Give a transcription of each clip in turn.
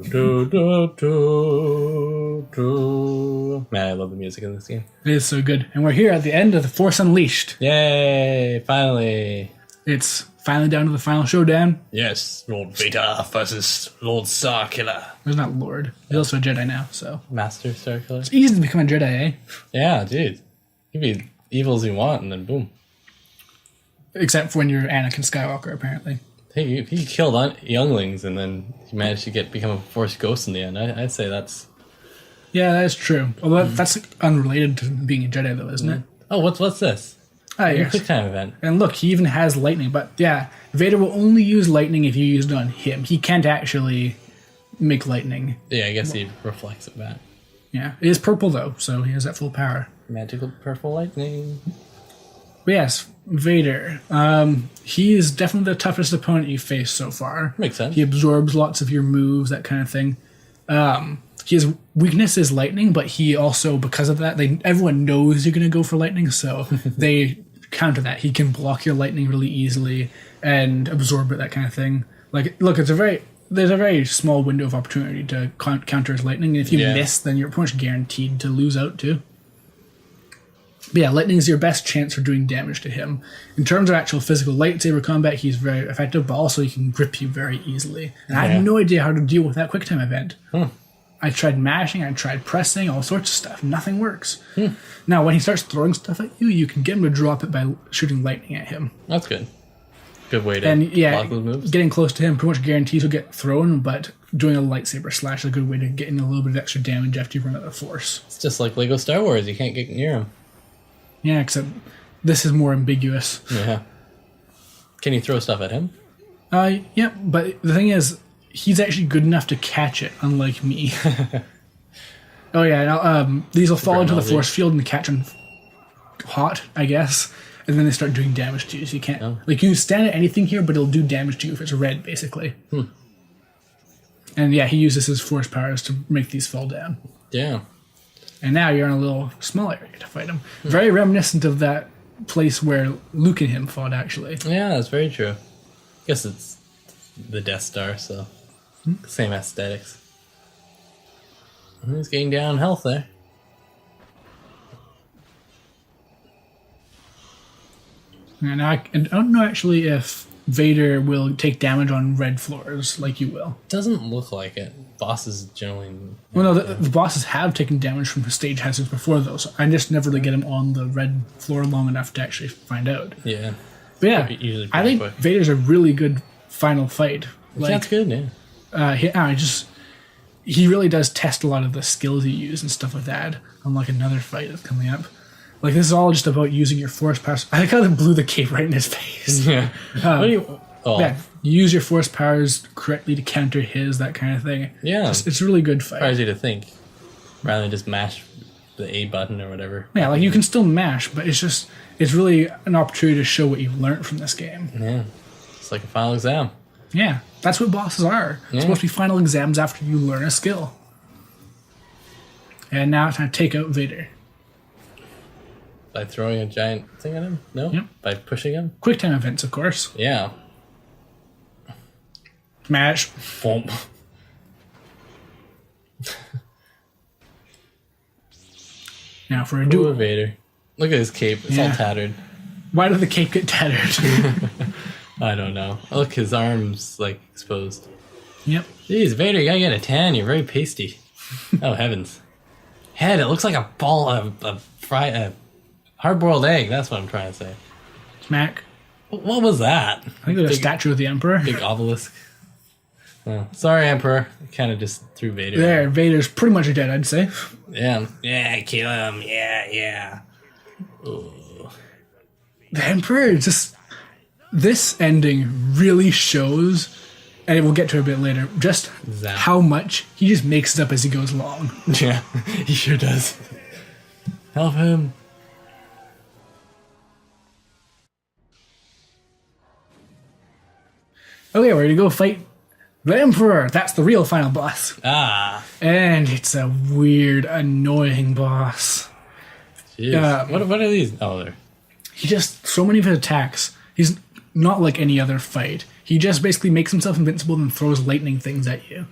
Do, do, do, do. Man, I love the music in this game. It is so good. And we're here at the end of The Force Unleashed. Yay! Finally. It's finally down to the final showdown. Yes, Lord Vader versus Lord Starkiller. There's not Lord. He's also a Jedi now, so. Master Starkiller. It's easy to become a Jedi, eh? Yeah, dude. You can be evil as you want, and then boom. Except for when you're Anakin Skywalker, apparently. Hey, he killed younglings, and then he managed to become a Force ghost in the end. I'd say that's... Yeah, that is true. Although that's unrelated to being a Jedi, though, isn't it? Oh, what's this? Ah, yes. Quick time event. And look, he even has lightning. But yeah, Vader will only use lightning if you use it on him. He can't actually make lightning. Yeah, I guess he reflects it back. Yeah, it is purple though, so he has that full power. Magical purple lightning. But yes, Vader. He is definitely the toughest opponent you've faced so far. Makes sense. He absorbs lots of your moves, that kind of thing. His weakness is lightning, but he also, because of that, everyone knows you're going to go for lightning, so they counter that. He can block your lightning really easily and absorb it, that kind of thing. Like, look, there's a very small window of opportunity to counter his lightning, and if you miss, then you're pretty much guaranteed to lose out too. But yeah, lightning is your best chance for doing damage to him. In terms of actual physical lightsaber combat, he's very effective, but also he can grip you very easily. And I have no idea how to deal with that quick time event. I tried mashing, I tried pressing, all sorts of stuff. Nothing works. Now, when he starts throwing stuff at you, you can get him to drop it by shooting lightning at him. That's good. Good way to block those moves. Getting close to him pretty much guarantees he'll get thrown, but doing a lightsaber slash is a good way to get in a little bit of extra damage after you run out of force. It's just like Lego Star Wars. You can't get near him. Yeah, except this is more ambiguous. Yeah. Can you throw stuff at him? Yeah, but the thing is, he's actually good enough to catch it, unlike me. Oh yeah, now, these will fall into the force field and catch them hot, I guess, and then they start doing damage to you. So you can't like you can stand at anything here, but it'll do damage to you if it's red, basically. And yeah, he uses his force powers to make these fall down. Yeah. And now you're in a little small area to fight him. Very reminiscent of that place where Luke and him fought, actually. Yeah, that's very true. I guess it's the Death Star, so same aesthetics. He's getting down health there. And I don't know actually if Vader will take damage on red floors like you will. Doesn't look like it. Bosses generally... Well, no, the bosses have taken damage from stage hazards before, though, so I just never really get him on the red floor long enough to actually find out. Yeah. But yeah, I think Vader's a really good final fight. Like, that's good, yeah. He really does test a lot of the skills you use and stuff like that, unlike another fight that's coming up. Like, this is all just about using your force powers. I kind of blew the cape right in his face. Yeah. What do you... Oh. Yeah, you use your force powers correctly to counter his, that kind of thing. Yeah. It's a really good fight. Requires you to think, rather than just mash the A button or whatever. Yeah, like, you can still mash, but it's really an opportunity to show what you've learned from this game. Yeah. It's like a final exam. Yeah, that's what bosses are. It's supposed to be final exams after you learn a skill. And now it's time to take out Vader. By throwing a giant thing at him? No? Yep. By pushing him? Quick time events, of course. Yeah. Smash. Boom. Now for a duel. Poor Vader. Look at his cape. It's all tattered. Why did the cape get tattered? I don't know. Look, his arm's like exposed. Yep. Jeez, Vader, you gotta get a tan. You're very pasty. Oh heavens. Head. It looks like a ball of hard-boiled egg. That's what I'm trying to say. Smack. What was that? I think it was a statue of the Emperor. Big obelisk. Oh, sorry, Emperor. I kind of just threw Vader. There, Vader's pretty much dead, I'd say. Yeah. Yeah, kill him. Yeah. Ooh. The Emperor just... This ending really shows, and we'll get to it a bit later, just how much he just makes it up as he goes along. Yeah, he sure does. Help him. Okay, we're gonna go fight the Emperor. That's the real final boss. Ah. And it's a weird, annoying boss. Jeez. What are these? Oh, there. He just, so many of his attacks, he's not like any other fight. He just basically makes himself invincible and throws lightning things at you.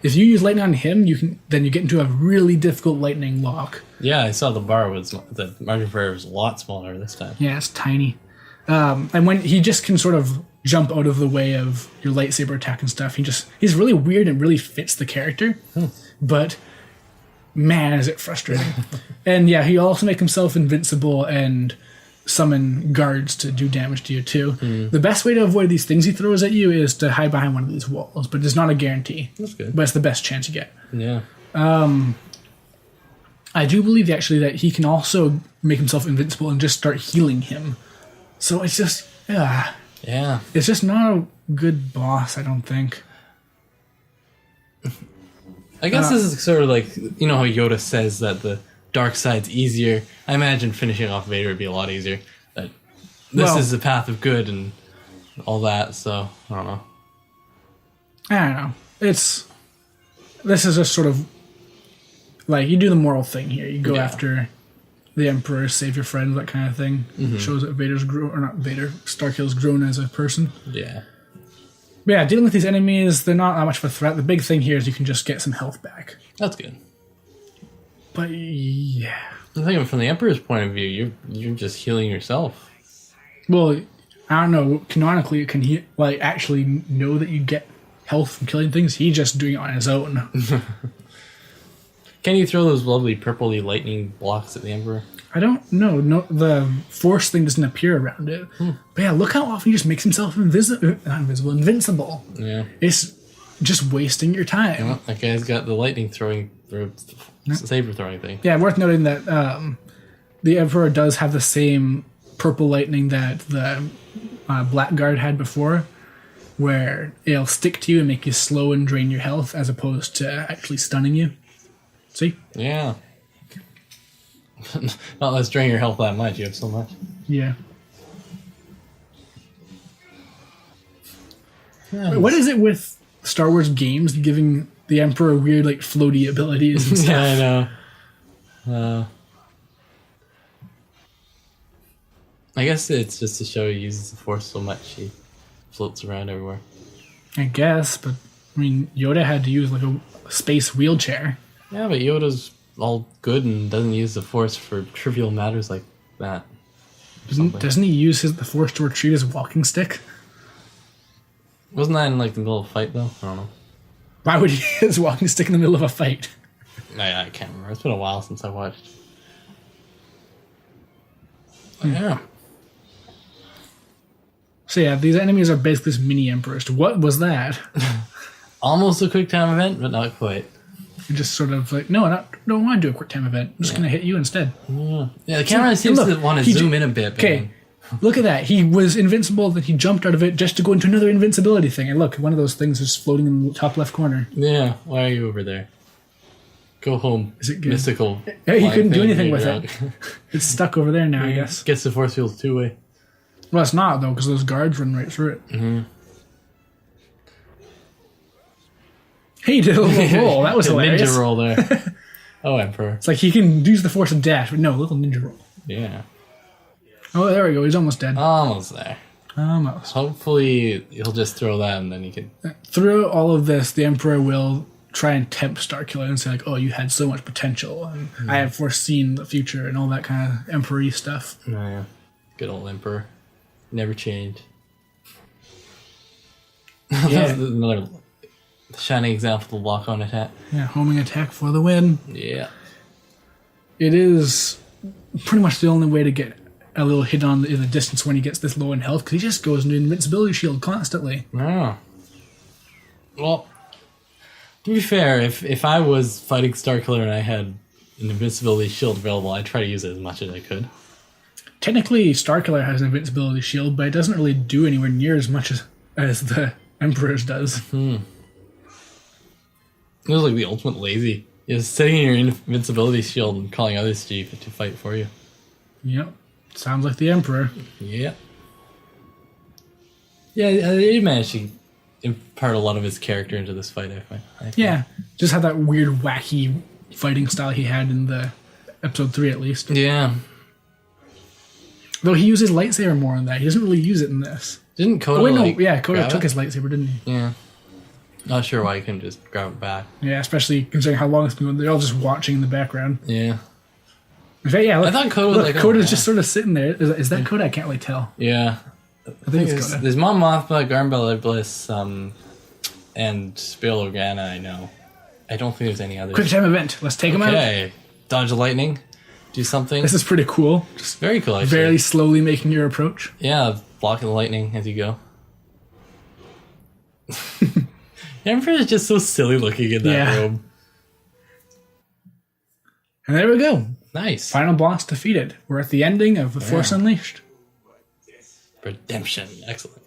If you use lightning on him, then you get into a really difficult lightning lock. Yeah, I saw the margin for error was a lot smaller this time. Yeah, it's tiny. And when he just can sort of jump out of the way of your lightsaber attack and stuff, he's really weird and really fits the character. But man, is it frustrating. And yeah, he also makes himself invincible and summon guards to do damage to you too. The best way to avoid these things he throws at you is to hide behind one of these walls, but it's not a guarantee. That's good. But it's the best chance you get. Yeah. I do believe actually that he can also make himself invincible and just start healing him. So it's just, Yeah. it's just not a good boss, I don't think. I guess this is sort of like, you know how Yoda says that the dark side's easier. I imagine finishing off Vader would be a lot easier. That this is the path of good and all that, so I don't know. I don't know. This is just sort of like you do the moral thing here. You go after the Emperor, save your friends, that kind of thing. Shows that Starkill's grown as a person. Yeah. But yeah, dealing with these enemies, they're not that much of a threat. The big thing here is you can just get some health back. That's good. But yeah. I think from the Emperor's point of view, you're just healing yourself. Well, I don't know. Canonically, can he actually know that you get health from killing things? He's just doing it on his own. Can you throw those lovely purpley lightning blocks at the Emperor? I don't know. No, the force thing doesn't appear around it. But yeah, look how often he just makes himself invincible. Yeah. It's just wasting your time. Well, that guy's got the lightning saber throwing thing. Yeah, worth noting that the Emperor does have the same purple lightning that the Blackguard had before, where it'll stick to you and make you slow and drain your health as opposed to actually stunning you. See? Yeah. Not let's drain your health that much. You have so much. Yeah. What is it with Star Wars games giving the Emperor weird, floaty abilities and stuff? Yeah, I know. I guess it's just to show he uses the Force so much he floats around everywhere. I guess, but I mean, Yoda had to use a space wheelchair. Yeah, but Yoda's all good and doesn't use the Force for trivial matters like that. Doesn't he use the Force to retrieve his walking stick? Wasn't that in the middle of a fight though? I don't know. Why would he use his walking stick in the middle of a fight? I can't remember. It's been a while since I watched. Yeah. So yeah, these enemies are basically just mini Emperors. What was that? Almost a quick time event, but not quite. You're just sort of no, I don't want to do a quick time event. I'm just going to hit you instead. Yeah, the camera seems to want to zoom in a bit. Okay, look at that. He was invincible, then he jumped out of it just to go into another invincibility thing. And look, one of those things is floating in the top left corner. Yeah, why are you over there? Go home. Is it good? Mystical. Yeah, he couldn't do anything with it. It's stuck over there now, I guess. Gets the force field two-way. Well, it's not, though, because those guards run right through it. Mm-hmm. Hey, he did a little roll. That was hilarious. Ninja roll there. Oh, Emperor. It's like he can use the force of dash, but no, little ninja roll. Yeah. Oh, there we go. He's almost dead. Almost there. Almost. Hopefully, he'll just throw that and then he can... Through all of this, the Emperor will try and tempt Starkiller and say, oh, you had so much potential, and I have foreseen the future, and all that kind of Emperor-y stuff. Oh, yeah. Good old Emperor. Never changed. Yeah. Another shining example of the lock-on attack. Yeah, homing attack for the win. Yeah. It is pretty much the only way to get a little hit on in the distance when he gets this low in health, because he just goes into invincibility shield constantly. Yeah. Well, to be fair, if I was fighting Starkiller and I had an invincibility shield available, I'd try to use it as much as I could. Technically, Starkiller has an invincibility shield, but it doesn't really do anywhere near as much as the Emperor's does. It was like the ultimate lazy. You're sitting in your invincibility shield and calling others to fight for you. Yep. Sounds like the Emperor. Yeah. Yeah, he managed to impart a lot of his character into this fight, I find. Yeah. Just had that weird, wacky fighting style he had in the episode 3, at least. Yeah. Though he uses lightsaber more in that. He doesn't really use it in this. Didn't Koda Oh, wait, no. like, Yeah, Koda grab took it? his lightsaber, didn't he? Yeah. Not sure why he couldn't just grab it back. Yeah, especially considering how long it's been going. They're all just watching in the background. Yeah. In fact, yeah, look, I thought Koda was look, like, oh, Koda's yeah. just sort of sitting there. Is that Koda? I can't really tell. Yeah. I think it's Koda. There's Mon Mothma, Garmbella Bliss, and Bail Organa, I know. I don't think there's any others. Quick time event. Let's take him out. Okay. Dodge the lightning. Do something. This is pretty cool. Just Very cool, actually. very slowly making your approach. Yeah, blocking the lightning as you go. Emperor is just so silly looking in that Yeah. robe. And there we go. Nice. Final boss defeated. We're at the ending of The Force Unleashed. Redemption. Excellent.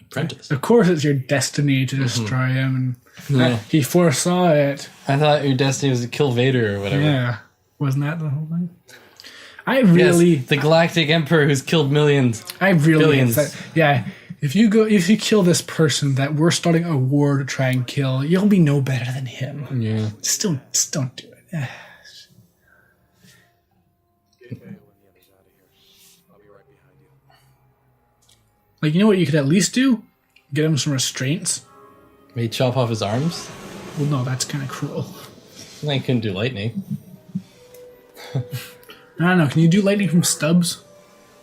Apprentice. Of course, it's your destiny to destroy him, and Yeah. he foresaw it. I thought your destiny was to kill Vader or whatever. Yeah, wasn't that the whole thing? I really, Yes, the Galactic Emperor who's killed millions. I really, billions. yeah. If you kill this person that we're starting a war to try and kill, you'll be no better than him. Yeah. Just don't do it. Like, you know what you could at least do? Get him some restraints. May he chop off his arms? Well, no, that's kind of cruel. Then he couldn't do lightning. I don't know. Can you do lightning from stubs?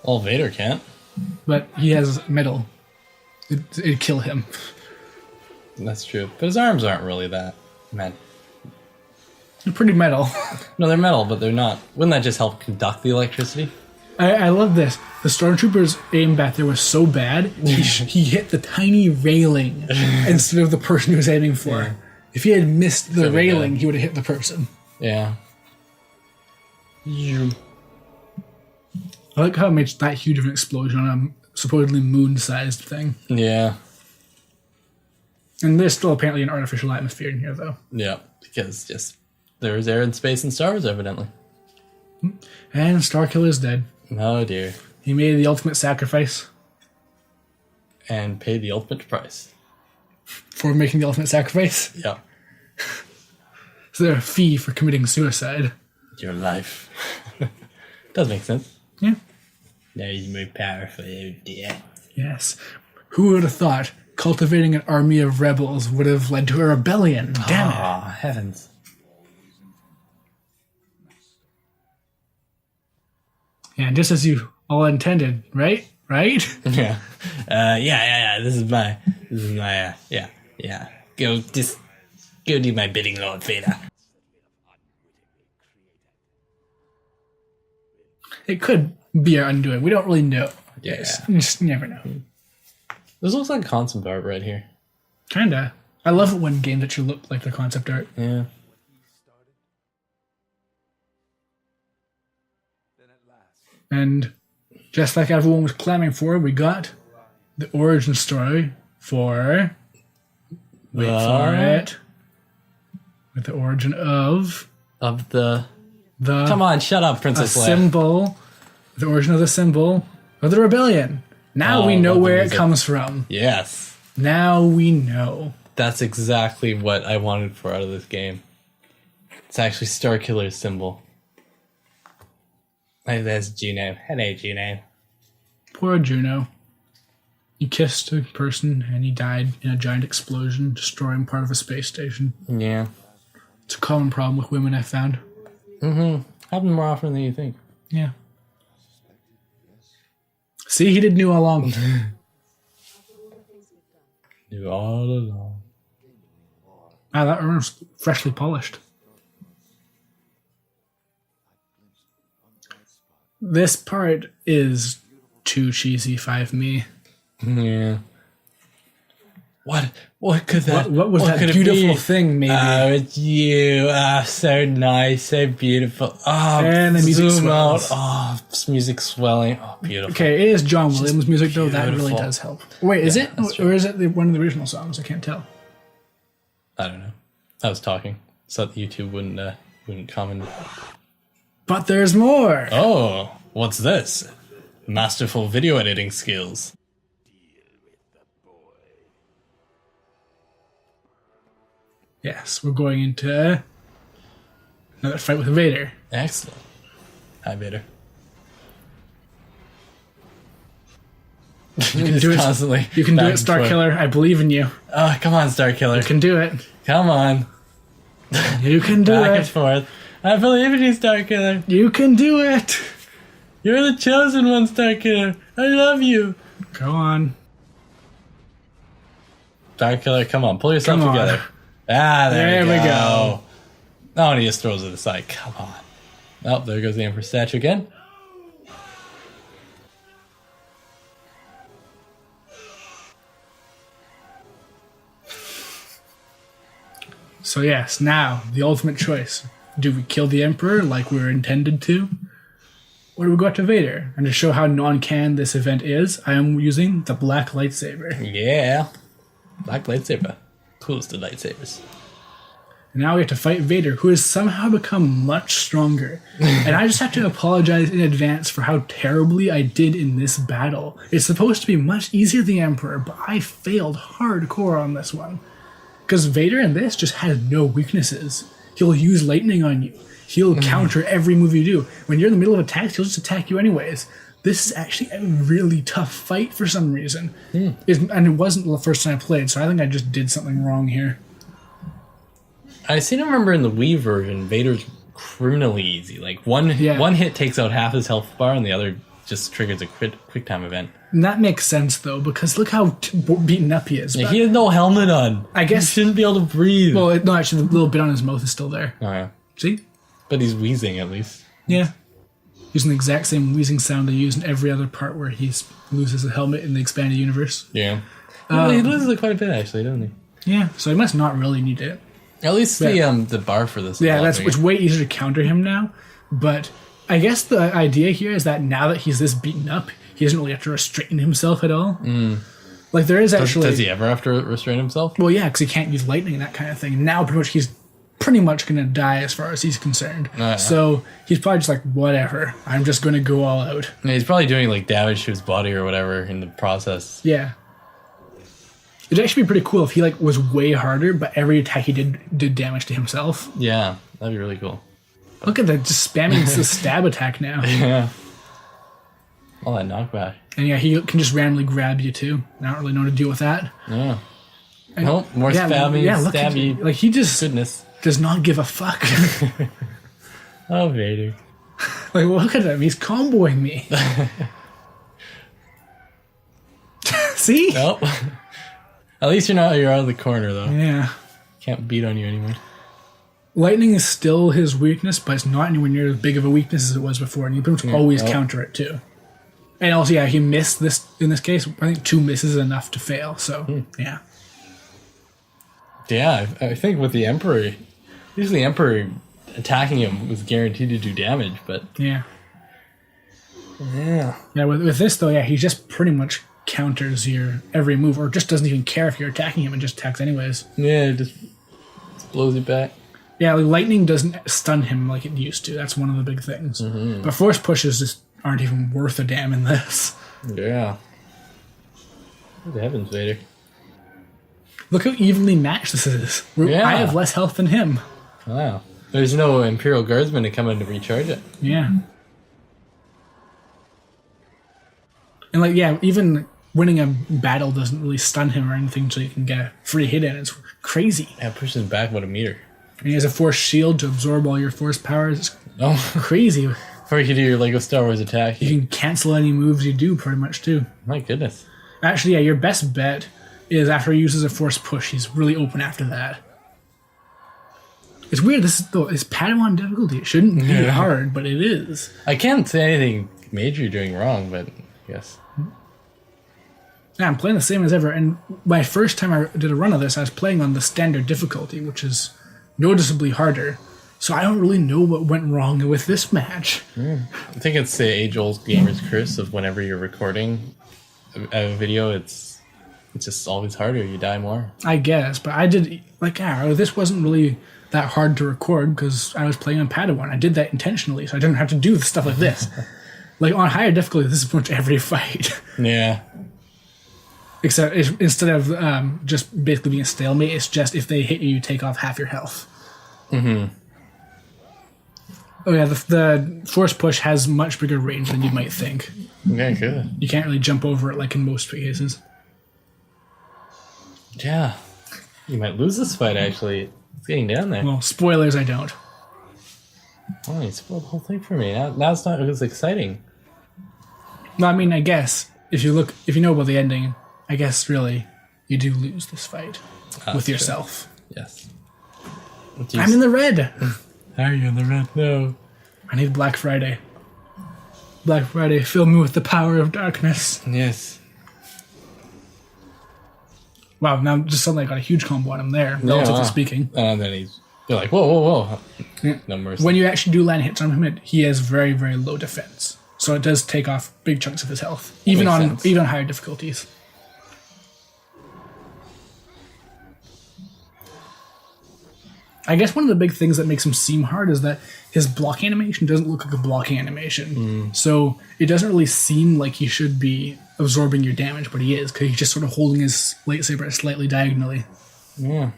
Well, Vader can't. But he has metal. It'd kill him. That's true. But his arms aren't really that. Man. They're pretty metal. No, they're metal, but they're not. Wouldn't that just help conduct the electricity? I love this. The stormtrooper's aim back there was so bad, he hit the tiny railing instead of the person he was aiming for. Yeah. If he had missed the Could've railing, been. he would have hit the person. Yeah. I like how it makes that huge of an explosion on a supposedly moon-sized thing. Yeah. And there's still apparently an artificial atmosphere in here, though. Yeah. Because just there's air and space and stars, evidently. And Starkiller's dead. Oh dear. He made the ultimate sacrifice And paid the ultimate price. for making the ultimate sacrifice. Yeah. Is there a fee for committing suicide? Your life. Does make sense. Yeah. Now he's more powerful, oh dear. Yes. Who would have thought cultivating an army of rebels would have led to a rebellion? Damn it. Ah, heavens. Yeah, just as you all intended, right? Right? Yeah. Yeah. This is my, yeah. Go do my bidding, Lord Vader. It could be our undoing. We don't really know. Yeah. You just never know. This looks like concept art right here. Kinda. I love it when games actually look like their concept art. Yeah. And just like everyone was clamoring for, we got the origin story for... Wait for it. With the origin of Of the... the... Come on, shut up, a Princess Leia. symbol, the origin of the symbol of the rebellion. Now Oh, we know love the where it music. comes from. Yes. Now we know. That's exactly what I wanted for out of this game. It's actually Starkiller's symbol. Hey, there's Juno. Hello, Juno. Poor Juno. He kissed a person and he died in a giant explosion, destroying part of a space station. Yeah. It's a common problem with women, I found. Happen more often than you think. Yeah. See, he did knew all along. Knew all along. Ah, that armor's freshly polished. This part is too cheesy 5 me. Yeah. What could that? What was that could it beautiful be? thing, maybe? Oh, it's you. Ah, so nice, so beautiful. Oh, And the music zoom out. swells. Oh, this music swelling. Oh, beautiful. Okay, it is John Williams music, though. That really beautiful. does help. Wait, is Yeah, it? that's Or is it one of the original songs? I can't tell. I don't know. I was talking, so that YouTube wouldn't comment. But there's more. Oh, what's this? Masterful video editing skills. Yes, we're going into another fight with Vader. Excellent. Hi, Vader. You can do it. Constantly. You can do back it, and Star forth. Killer. I believe in you. Oh, come on, Star Killer. You can do it. Come on. You can do Back and it. forth. I believe in you, Star Killer. You can do it. You're the chosen one, Star Killer. I love you. Go on. Star Killer, come on, pull yourself Come on. together. Ah, there There we we go. go. Oh, and he just throws it aside. Come on. Oh, there goes the Emperor statue again. So yes, now the ultimate choice: do we kill the Emperor like we were intended to, or do we go out to Vader? And to show how non-canon this event is, I am using the black lightsaber. Yeah. Black lightsaber. Coolest of lightsabers. And now we have to fight Vader, who has somehow become much stronger. And I just have to apologize in advance for how terribly I did in this battle. It's supposed to be much easier than the Emperor, but I failed hardcore on this one. Because Vader in this just has no weaknesses. He'll use lightning on you. He'll counter every move you do. When you're in the middle of attacks, he'll just attack you anyways. This is actually a really tough fight for some reason. And it wasn't the first time I played, so I think I just did something wrong here. I seem to remember in the Wii version, Vader's criminally easy. Like one hit takes out half his health bar, and the other just triggers a quick time event. And that makes sense, though, because look how beaten up he is. Yeah, But- he has no helmet on. I guess- he shouldn't be able to breathe. well, no, actually, the little bit on his mouth is still there. Oh, yeah. See? But he's wheezing at least. Yeah. Using the exact same wheezing sound they use in every other part where he loses a helmet in the expanded universe. Yeah. He loses it quite a bit, actually, doesn't he? Yeah, so he must not really need it. At least the bar for this. is Yeah, a lot it's bigger. way easier to counter him now. But I guess the idea here is that now that he's this beaten up, he doesn't really have to restrain himself at all. Like there is actually. Does he ever have to restrain himself? Well, yeah, because he can't use lightning and that kind of thing. Now, pretty much, he's pretty much going to die as far as he's concerned. So he's probably just like, whatever. I'm just going to go all out. Yeah, he's probably doing like damage to his body or whatever in the process. Yeah. It'd actually be pretty cool if he like was way harder, but every attack he did damage to himself. Yeah, that'd be really cool. Look at that, just spamming the stab attack now. Yeah. All that knockback. And yeah, he can just randomly grab you too. I don't really know how to deal with that. Yeah. And, Nope, more spamming, look at stabby. like he just Goodness. does not give a fuck. Oh, Vader. Like look at him, he's comboing me. See? Nope. At least you're out of the corner though. Yeah. Can't beat on you anymore. Lightning is still his weakness, but it's not anywhere near as big of a weakness as it was before, and you pretty much always counter it too. And also, yeah, he missed this in this case. I think 2 misses is enough to fail. So, yeah. Yeah, I think with the Emperor, usually the Emperor attacking him was guaranteed to do damage, but Yeah. yeah. Yeah, with this, though, yeah, he just pretty much counters your every move, or just doesn't even care if you're attacking him and just attacks anyways. Yeah, it just blows it back. Yeah, like lightning doesn't stun him like it used to. That's one of the big things. But force pushes just aren't even worth a damn in this. Yeah. Good heavens, Vader. Look how evenly matched this is. Yeah. I have less health than him. Wow. There's no Imperial Guardsman to come in to recharge it. Yeah. And like, yeah, even winning a battle doesn't really stun him or anything, so you can get a free hit in. It's crazy. Yeah, it pushes back about a meter. And he has a force shield to absorb all your force powers. It's Oh, crazy. before you can do your Lego Star Wars attack. You can cancel any moves you do pretty much too. My goodness. Actually, yeah, your best bet is after he uses a force push, he's really open after that. It's weird, this is though it's Padawan difficulty. It shouldn't be hard, but it is. I can't say anything major you're doing wrong, but yes. Yeah, I'm playing the same as ever, and my first time I did a run of this, I was playing on the standard difficulty, which is noticeably harder. So I don't really know what went wrong with this match. I think it's the age-old gamer's curse of whenever you're recording a video, it's just always harder. You die more. I guess, but I did this wasn't really that hard to record because I was playing on Padawan. I did that intentionally, so I didn't have to do stuff like this. Like on higher difficulty, this is pretty much every fight. Yeah. Except instead of just basically being a stalemate, it's just if they hit you, you take off half your health. Mm-hmm. Oh yeah, the force push has much bigger range than you might think. Yeah, good. You can't really jump over it like in most cases. Yeah. You might lose this fight, actually. It's getting down there. Well, spoilers, I don't. Oh, you spoiled the whole thing for me. Now it's not as exciting. Well, I mean, I guess if you know about the ending, I guess really you do lose this fight with true. yourself. Yes. I'm in the red. Are you in the red? No. I need Black Friday. Black Friday, fill me with the power of darkness. Yes. Wow, now just suddenly I got a huge combo on him there, relatively speaking. And then you're like, whoa. Yeah. No mercy. When you actually do land hits on him, he has very, very low defense. So it does take off big chunks of his health, even on higher difficulties. I guess one of the big things that makes him seem hard is that his blocking animation doesn't look like a blocking animation. So it doesn't really seem like he should be absorbing your damage, but he is, because he's just sort of holding his lightsaber slightly diagonally. Yeah.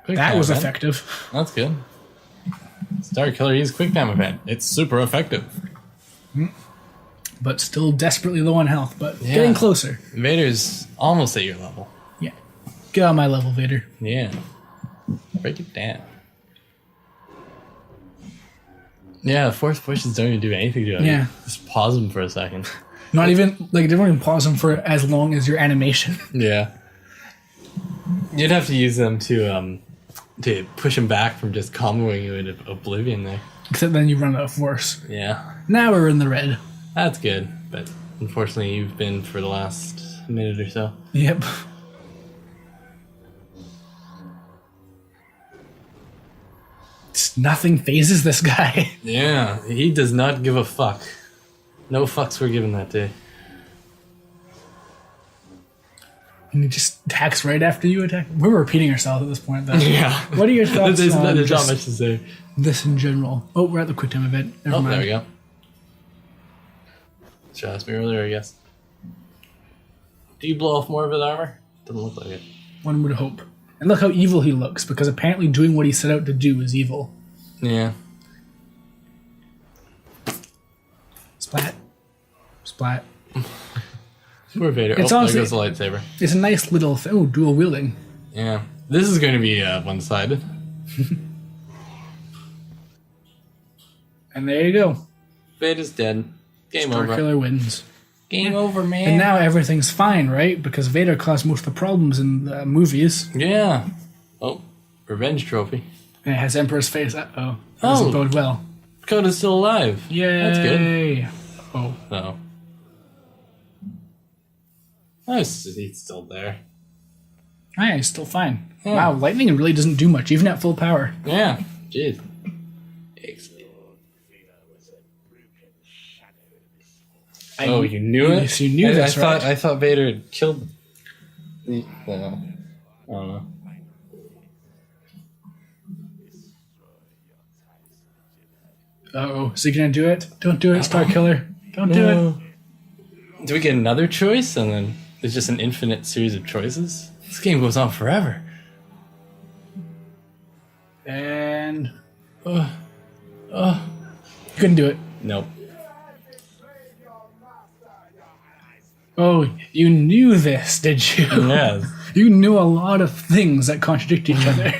That was effective. That's good. Star Killer uses quick time event. It's super effective. But still desperately low on health, but getting closer. Vader's almost at your level. Yeah. Get on my level, Vader. Yeah. Break it down. Yeah, the force pushes don't even do anything to it. Yeah. Just pause them for a second. Not even, like, they don't even pause them for as long as your animation. Yeah. You'd have to use them to push him back from just comboing you into oblivion there. Except then you run out of force. Yeah. Now we're in the red. That's good, but unfortunately you've been for the last minute or so. Yep. Nothing phases this guy. Yeah, he does not give a fuck. No fucks were given that day. And he just attacks right after you attack. We're repeating ourselves at this point, though. Yeah. What are your thoughts there's on not just much to say. this in general? Oh, we're at the quick time event. Never mind. There we go. Should ask me earlier, I guess. Do you blow off more of his armor? Doesn't look like it. One would hope. And look how evil he looks, because apparently doing what he set out to do is evil. Yeah. Splat. Splat. Poor Vader. It's there honestly- goes the lightsaber. It's a nice little thing. Oh, dual wielding. Yeah. This is going to be one-sided. And there you go. Vader's dead. Game over. Starkiller wins. Game over, man. And now everything's fine, right? Because Vader caused most of the problems in the movies. Yeah. Oh, revenge trophy. And it has Emperor's face. Uh-oh. That doesn't bode well. Coda's still alive. Yay. That's good. Oh. No. Oh, he's still there. Alright, he's still fine. Yeah. Wow, lightning really doesn't do much, even at full power. Yeah. Jeez. Excellent. Oh, you knew it? Yes, you knew this, right? I thought Vader had killed the... I don't know. Uh-oh. Is he gonna do it? Don't do it, Starkiller. Don't do it. Do we get another choice? And then there's just an infinite series of choices? This game goes on forever. And... Couldn't do it. Nope. Oh, you knew this, did you? Yes. You knew a lot of things that contradict each other.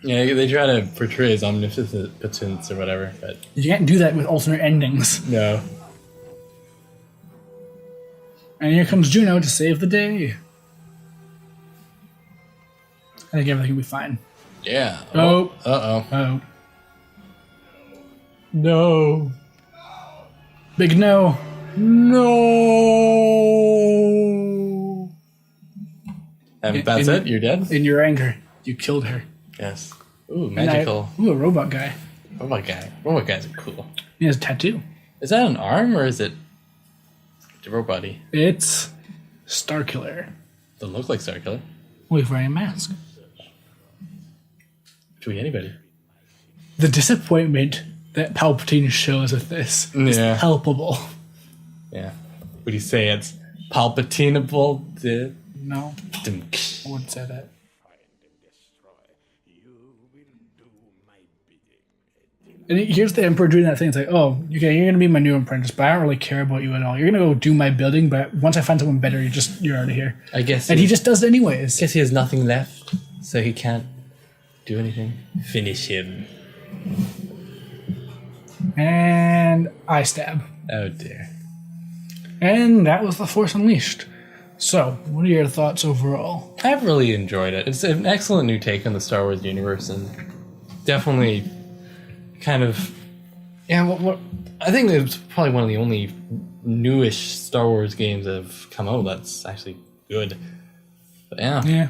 Yeah, they try to portray his omnipotence or whatever, but... You can't do that with alternate endings. No. And here comes Juno to save the day. I think everything will be fine. Yeah. Oh. Uh-oh. Oh. No. Big no. No. And that's it? You're dead? In your anger, you killed her. Yes. Ooh, And magical. ooh, a robot guy. Robot guy. Robot guys are cool. He has a tattoo. Is that an arm or is it a robot? It's Starkiller. Doesn't look like Starkiller. Well, he's wearing a mask. Could be anybody. The disappointment that Palpatine shows with this is Yeah. palpable. Yeah. Would you say it's palpatineable? No, I wouldn't say that. And here's the Emperor doing that thing. It's like, oh, okay, you're gonna be my new apprentice, but I don't really care about you at all. You're gonna go do my building, but once I find someone better, you're out of here. I guess. And he just does it anyways. Guess he has nothing left, so he can't do anything. Finish him. And I stab. Oh dear. And that was The Force Unleashed. So, what are your thoughts overall? I've really enjoyed it. It's an excellent new take on the Star Wars universe, and definitely kind of, yeah. What I think it's probably one of the only newish Star Wars games that have come out that's actually good. But yeah. Yeah.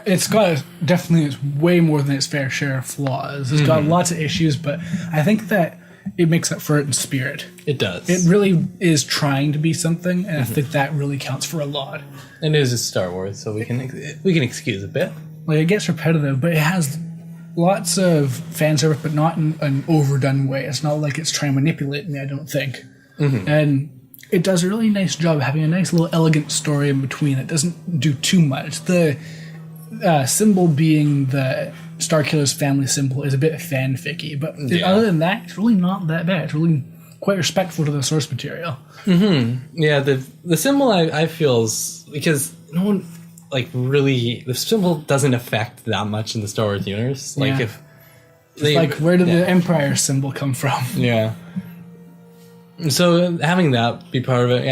It's got definitely it's way more than its fair share of flaws. It's got lots of issues, but I think that it makes up for it in spirit. It does. It really is trying to be something, and I think that really counts for a lot. And it is a Star Wars, so we can excuse a bit. Like, it gets repetitive, but it has lots of fan service, but not in an overdone way. It's not like it's trying to manipulate me, I don't think. And it does a really nice job of having a nice little elegant story in between. It doesn't do too much. The symbol being the Starkiller's family symbol is a bit fanficky, but other than that, it's really not that bad. It's really quite respectful to the source material. Yeah, the symbol I feel is because no one really the symbol doesn't affect that much in the Star Wars universe. Like if they, where did the Empire symbol come from? Yeah. So having that be part of it,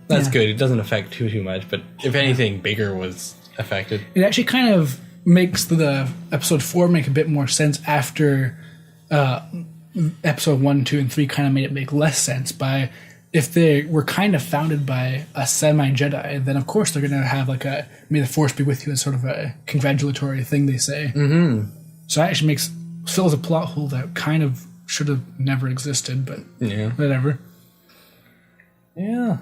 that's good. It doesn't affect too much, but if anything, bigger was affected. It actually kind of makes the episode 4 make a bit more sense after episode 1, 2, and 3 kind of made it make less sense. By if they were kind of founded by a semi-Jedi, then of course they're going to have like a "May the Force be with you" as sort of a congratulatory thing they say. So it actually fills a plot hole that kind of should have never existed, but whatever. Yeah.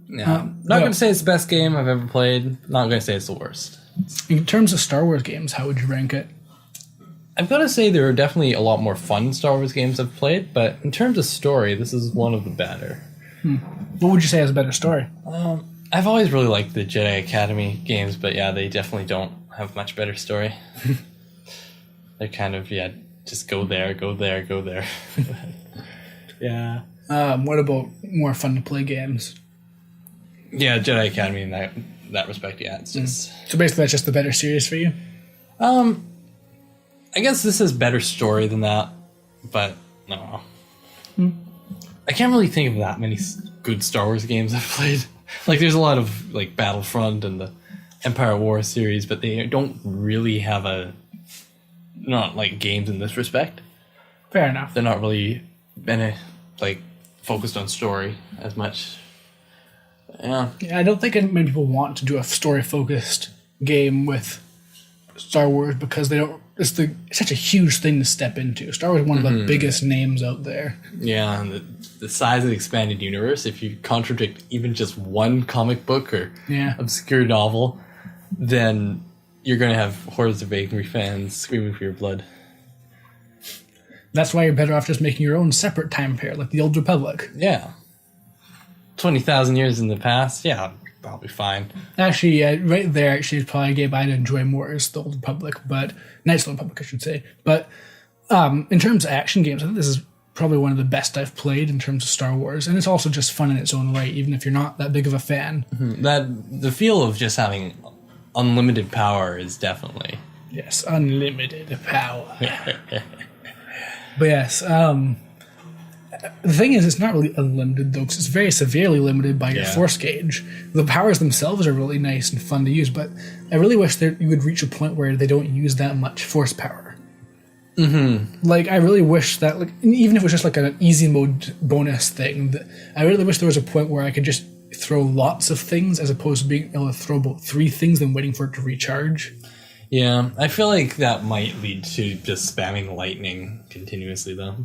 Not going to say it's the best game I've ever played. Not going to say it's the worst. In terms of Star Wars games, how would you rank it? I've got to say there are definitely a lot more fun Star Wars games I've played, but in terms of story, this is one of the better. What would you say has a better story? I've always really liked the Jedi Academy games, but they definitely don't have much better story. They're kind of, just go there, go there, go there. Yeah. What about more fun to play games? Yeah, Jedi Academy in that respect, it's just... So basically that's just the better series for you? I guess this is better story than that, but no. I can't really think of that many good Star Wars games I've played. Like, there's a lot of, like, Battlefront and the Empire War series, but they don't really have not like games in this respect. Fair enough. They're not really focused on story as much. Yeah, I don't think many people want to do a story-focused game with Star Wars because they don't. It's such a huge thing to step into. Star Wars is one of the biggest names out there. Yeah, and the size of the expanded universe. If you contradict even just one comic book or obscure novel, then you're going to have hordes of angry fans screaming for your blood. That's why you're better off just making your own separate time period, like the Old Republic. Yeah. 20,000 years in the past, I'll be fine. Actually, right there, is probably a game I'd enjoy more is the Old Republic, but Knights of the Old Republic, I should say. But in terms of action games, I think this is probably one of the best I've played in terms of Star Wars, and it's also just fun in its own right, even if you're not that big of a fan. The feel of just having unlimited power is definitely... Yes, unlimited power. But yes, the thing is, it's not really unlimited, though, because it's very severely limited by your force gauge. The powers themselves are really nice and fun to use, but I really wish that you would reach a point where they don't use that much force power. Like, I really wish that, even if it was just like an easy mode bonus thing, I really wish there was a point where I could just throw lots of things as opposed to being able to throw about 3 things and waiting for it to recharge. Yeah, I feel like that might lead to just spamming lightning continuously, though.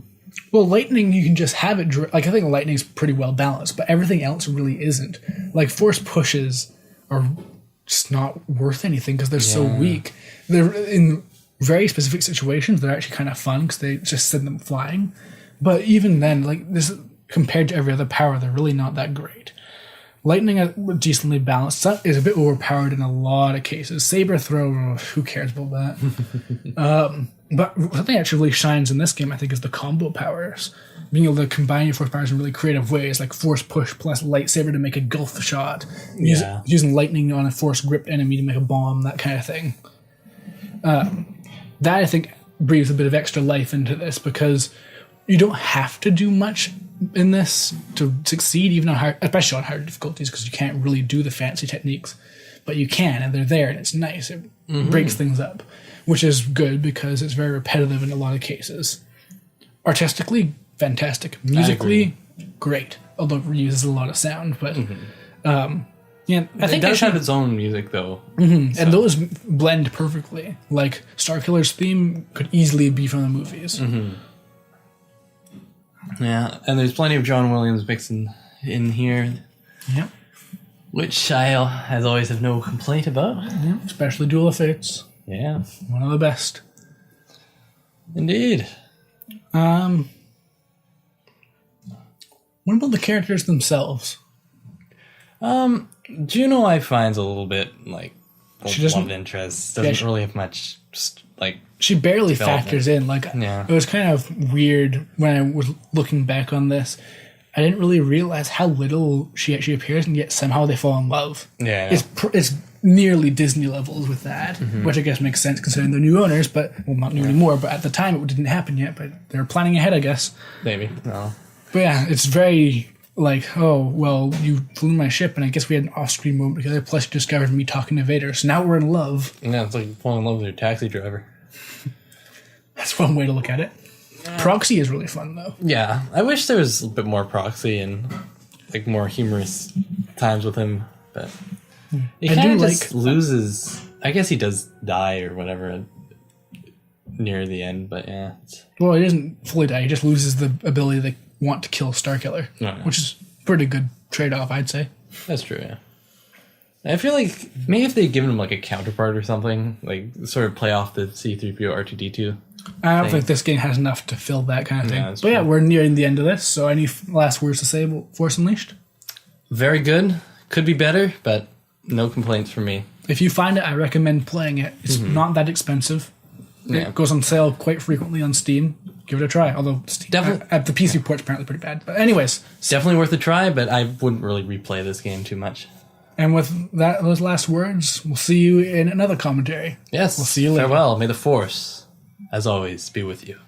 Well, lightning, you can just have it... I think lightning's pretty well balanced, but everything else really isn't. Like, force pushes are just not worth anything because they're so weak. They're in very specific situations, they're actually kind of fun because they just send them flying. But even then, this compared to every other power, they're really not that great. Lightning is decently balanced. That is a bit overpowered in a lot of cases. Saber throw, who cares about that? But something that actually really shines in this game, I think, is the combo powers. Being able to combine your force powers in really creative ways, like force push plus lightsaber to make a gulf shot. Yeah. Using lightning on a force gripped enemy to make a bomb, that kind of thing. That, I think, breathes a bit of extra life into this because you don't have to do much in this to succeed, even on hard, especially on hard difficulties, because you can't really do the fancy techniques. But you can, and they're there, and it's nice. It breaks things up, which is good because it's very repetitive in a lot of cases. Artistically, fantastic. Musically, great. Although it reuses a lot of sound, but yeah, I think it does have its own music though, and those blend perfectly. Like Starkiller's theme could easily be from the movies. Yeah, and there's plenty of John Williams mixing in here, Yep. which I, as always, have no complaint about. Yep. Especially Duel of Fates, Yeah, one of the best. indeed. What about the characters themselves? Juno I finds a little bit like She doesn't- love interest. Doesn't she- really have much like. She barely Development. factors in. Like, Yeah. it was kind of weird when I was looking back on this. I didn't really realize how little she actually appears, and yet somehow they fall in love. Yeah. It's nearly Disney levels with that, which I guess makes sense considering they're new owners. But well, not new anymore. But at the time, it didn't happen yet. But they're planning ahead, I guess. Maybe no. But yeah, it's very like, oh, well, you flew my ship, and I guess we had an off-screen moment together. Plus, you discovered me talking to Vader, so now we're in love. Yeah, it's like falling in love with your taxi driver. That's one way to look at it. Proxy is really fun, though. Yeah, I wish there was a bit more Proxy and like more humorous times with him, but he I kind of do just loses. I guess he does die or whatever near the end, but yeah, Well, he doesn't fully die. He just loses the ability to want to kill Starkiller, Yeah. which is a pretty good trade-off, I'd say. that's true. Yeah, I feel like maybe if they'd given him like a counterpart or something, like sort of play off the C-3PO R2-D2. I don't think this game has enough to fill that kind of thing. that's But yeah, true. we're nearing the end of this, so any last words to say about Force Unleashed? Very good. Could be better, but no complaints from me. If you find it, I recommend playing it. It's not that expensive. Yeah. It goes on sale quite frequently on Steam. Give it a try. Although Steam, Definitely- the PC port's apparently pretty bad. But anyways, Definitely worth a try, but I wouldn't really replay this game too much. and with those last words, we'll see you in another commentary. Yes. We'll see you later. Farewell. May the Force, as always, be with you.